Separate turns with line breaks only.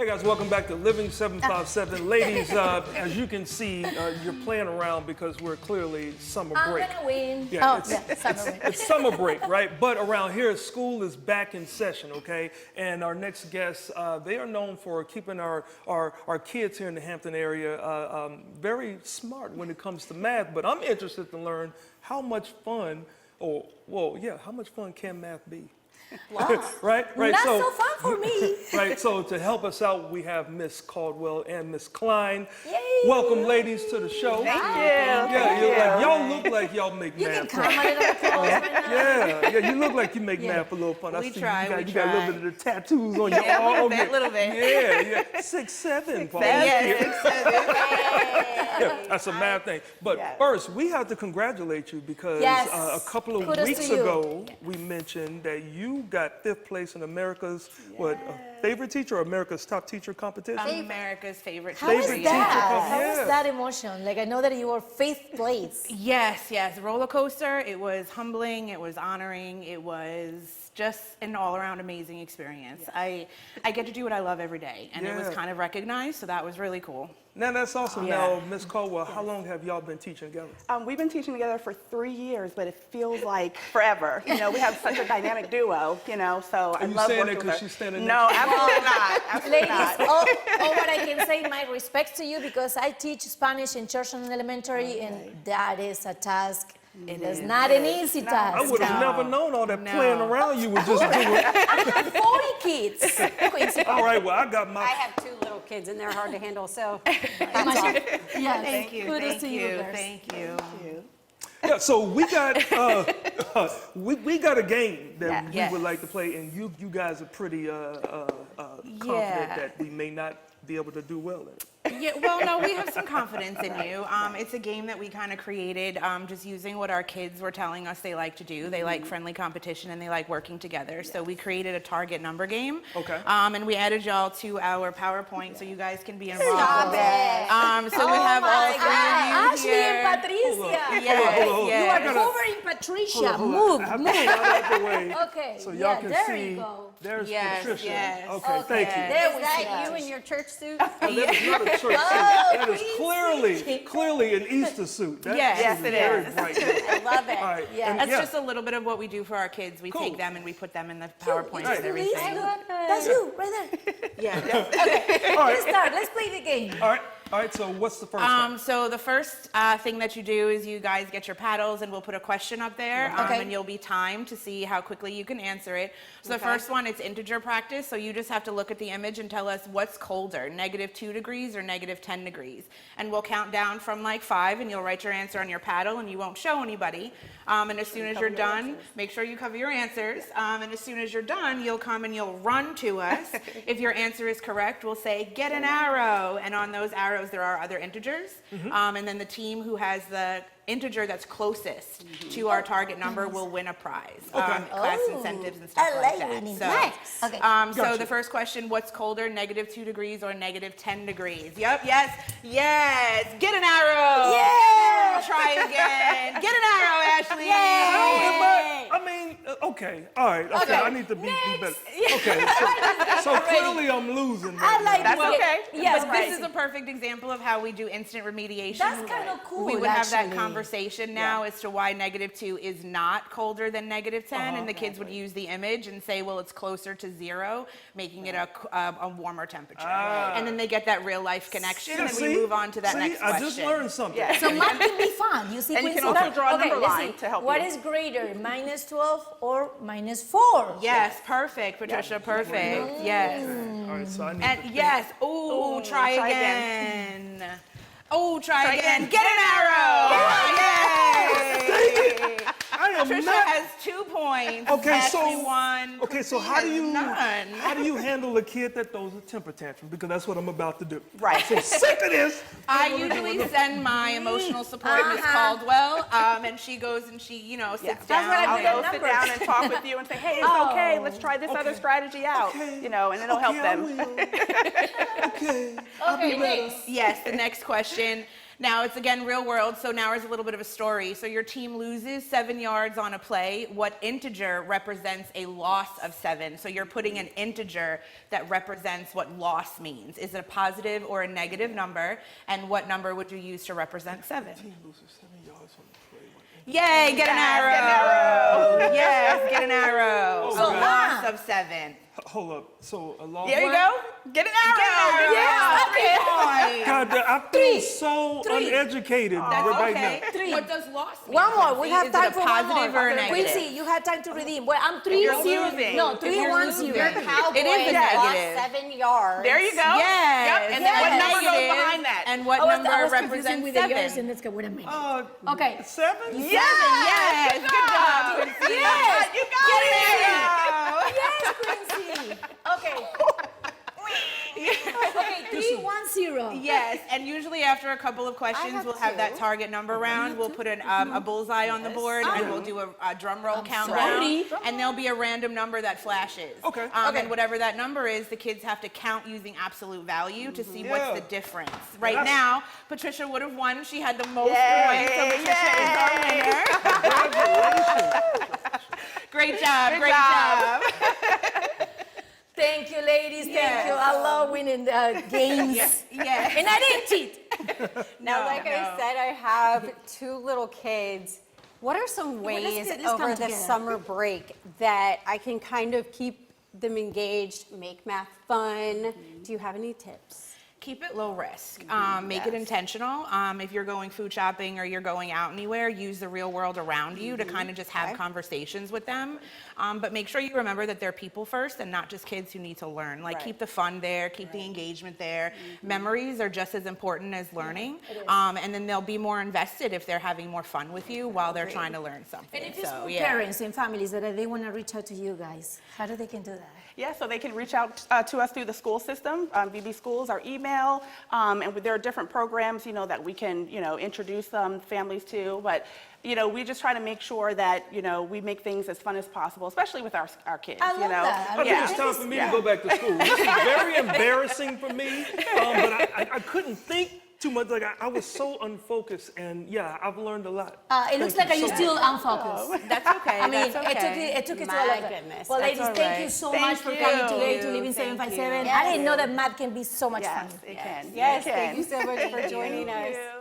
Hey guys, welcome back to Living 757. Ladies, as you can see, you're playing around because we're clearly summer break.
I'm gonna win.
Yeah,
Summer break.
it's summer break, right? But around here, school is back in session, okay? And our next guests, they are known for keeping our kids here in the Hampton area very smart when it comes to math. But I'm interested to learn how much fun, how much fun can math be? right?
Not so fun for me.
Right, so to help us out, we have Miss Caldwell and Miss Klein.
Yay.
Welcome, ladies, to the show.
Thank you.
Yeah, y'all look like y'all make
You
math
can
fun.
come a little close right now.
Yeah, you look like you make math a little fun. I
We
see
try,
you got a little bit of the tattoos on your
Yeah,
arm.
little bit.
Yeah. 6'7", Paul.
Yes, 6'7".
Yeah, that's a math thing. But first, we have to congratulate you because
Yes.
a couple of
Kudos
weeks
to you.
ago, we mentioned that you got 5th place in America's favorite teacher or America's top teacher competition.
America's favorite
How is
Favorite
teacher.
teacher
that?
come-
How
yeah.
was that emotion? Like, I know that you were 5th place.
Yes, roller coaster. It was humbling, it was honoring, it was just an all-around amazing experience. I get to do what I love every day, and it was
Yeah.
kind of recognized, so that was really cool.
Now that's awesome.
Yeah.
Now, Miss Caldwell, how long have y'all been teaching together?
We've been teaching together for 3 years, but it feels like forever. You know, we have such a dynamic duo, so I
you
love
saying
working
that
with
'cause
her.
she's standing
No, absolutely not. Absolutely
Ladies,
not.
all what I can say, my respects to you, because I teach Spanish in church and elementary, and that is a task. It is not an easy task.
I would have
No.
never known all that
No.
playing around you was just doing.
I have 40 kids. Quincy.
All right, well, I got my.
I have 2 little kids and they're hard to handle, so
Yes.
Thank you,
Kudos
thank
to
you,
girls.
thank you.
Yeah, so we got we got a game that we
Yes.
would like to play, and you guys are pretty confident that we may not be able to do well in it.
Yeah, well, no, we have some confidence in you. It's a game that we kind of created just using what our kids were telling us they like to do. They like friendly competition and they like working together. So we created a target number game.
Okay.
And we added y'all to our PowerPoint so you guys can be involved.
Stop it.
So we have all three of you
Ashley
here.
and Patricia.
Yes,
Hold on.
You are
yes.
covering Patricia.
Hold on.
Move,
I have to
move.
get out of the way
Okay.
so y'all
Yeah,
can
there
see.
you go.
There's
Yes,
Patricia.
yes.
Okay, thank you.
There
is
we
that
go.
you in your church suit?
That is not a church suit. That is clearly an Easter suit. That
Yes,
is
it
very
is.
bright.
I love it.
All right.
Yeah.
and
That's just a little bit of what we do for our kids. We
Cool.
take them and we put them in the PowerPoint
Right.
and everything.
That's you, right there.
Yeah.
All
Let's
right.
start. Let's play the game.
All right, so what's the first thing?
So the first thing that you do is you guys get your paddles and we'll put a question up there
Okay.
and you'll be timed to see how quickly you can answer it. So the first one, it's integer practice. So you just have to look at the image and tell us what's colder, -2 degrees or -10 degrees. And we'll count down from like 5 and you'll write your answer on your paddle and you won't show anybody. And as soon as you're done, make sure you cover your answers. And as soon as you're done, you'll come and you'll run to us. If your answer is correct, we'll say, get an arrow. And on those arrows, there are other integers. And then the team who has the integer that's closest to our target number will win a prize. Class incentives and stuff
I
like
like
that.
winning.
So,
Nice. Okay.
so
Gotcha.
the first question, what's colder, -2 degrees or -10 degrees? Yep, yes. Get an arrow.
Yeah.
Try again. Get an arrow, Ashley.
I mean, okay, all right, okay, I need to be better. Okay, so clearly I'm losing.
I like
That's
it.
okay.
Yes,
But this is a perfect example of how we do instant remediation.
That's kind of cool.
We would have that
actually.
conversation now as to why -2 is not colder than -10, and the kids would use the image and say, well, it's closer to 0, making it a warmer temperature. And then they get that real life connection, and
See?
we move on to that
See?
next question.
I just learned something.
Yeah.
So math can be fun. You see,
And you
Quincy?
can also draw a number
let's
line
see.
to help
What
you.
is greater, -12 or -4?
Yes, perfect, Patricia, perfect. Yes.
All right, so I need
And
to
yes, ooh, try
try
again. Oh, try again. Get an arrow. Yay!
I am
Patricia
not.
has 2 points.
Okay,
Ashley
so
1.
okay, so
Chrissy
how do
has
you
none.
handle a kid that throws a temper tantrum? Because that's what I'm about to do.
Right.
So sick of this.
I usually send my emotional support, Miss Caldwell, and she goes and she, sits down.
what I
I'll
do.
go
Numbers.
sit down and talk with you and say, hey, it's okay, let's try this other strategy out, and it'll help
I
them.
will. Okay.
Okay, next.
Yes, the next question. Now it's again real world, so now is a little bit of a story. So your team loses 7 yards on a play. What integer represents a loss of 7? So you're putting an integer that represents what loss means. Is it a positive or a negative number? And what number would you use to represent 7? Yay, get an arrow. Yes, get an arrow.
Oh,
A
God.
loss of 7.
Hold up. So a long.
There you go. Get an arrow.
Yes, okay.
God, I feel so uneducated
That's
right
okay.
now.
What does loss mean?
One more. We have
Is
time
it a
for one more.
positive or a negative?
Quincy, you have time to redeem. Well, I'm
you're
3-0.
losing.
No,
If
3-1-0.
Your Cowboys
It is a
lost
negative.
7 yards.
There you go.
Yes.
Yep. And then what
Yes.
number goes
Negative,
behind that?
And what
I
number
was confusing
represents
with the years,
7?
and let's go. Wait a minute.
Uh,
Okay.
7?
Yes.
Yes. Good job, Quincy.
Yes.
You got it.
Yes, Quincy. Okay. Okay, 3-1-0.
Yes, and usually after a couple of questions,
have
we'll have that
two.
target number round. We'll put a bullseye on the board, and we'll do a drum roll countdown.
sorry.
And there'll be a random number that flashes.
Okay.
And whatever that number is, the kids have to count using absolute value to see what's
Yeah.
the difference. Right
That's-
now, Patricia would have won. She had the most
Yay,
points, so Patricia is our winner. Great job. Great job.
Thank you, ladies. Thank
Yes.
you. I love winning games.
Yes.
And I didn't cheat.
Now, like I said, I have 2 little kids. What are some ways
let's
over
come
the
together.
summer break that I can kind of keep them engaged, make math fun? Do you have any tips?
Keep it low risk. Make it intentional. If you're going food shopping or you're going out anywhere, use the real world around you to kind of just have conversations with them. But make sure you remember that they're people first and not just kids who need to learn. Like keep the fun there, keep the engagement there. Memories are just as important as learning. And then they'll be more invested if they're having more fun with you while they're trying to learn something.
And if it's
So,
for
yeah.
parents and families that they want to reach out to you guys, how do they can do that?
Yeah, so they can reach out to us through the school system, VB Schools, our email, and there are different programs, that we can, introduce families to. But, we just try to make sure that, we make things as fun as possible, especially with our kids.
I love that.
I think it's time for me to go back to school. This is very embarrassing for me, but I couldn't think too much. Like I was so unfocused, and yeah, I've learned a lot.
It looks like you're still unfocused.
That's okay.
I mean,
that's okay.
it took it to
My
a level.
goodness,
Well,
that's
ladies,
all
thank you
right.
so
Thank
much for
you.
coming today to
Thank
Living
you.
757.
Yes.
I didn't know that math can be so much
Yes,
fun.
it can.
Yes,
It can.
thank you so much for joining us.
Thank you.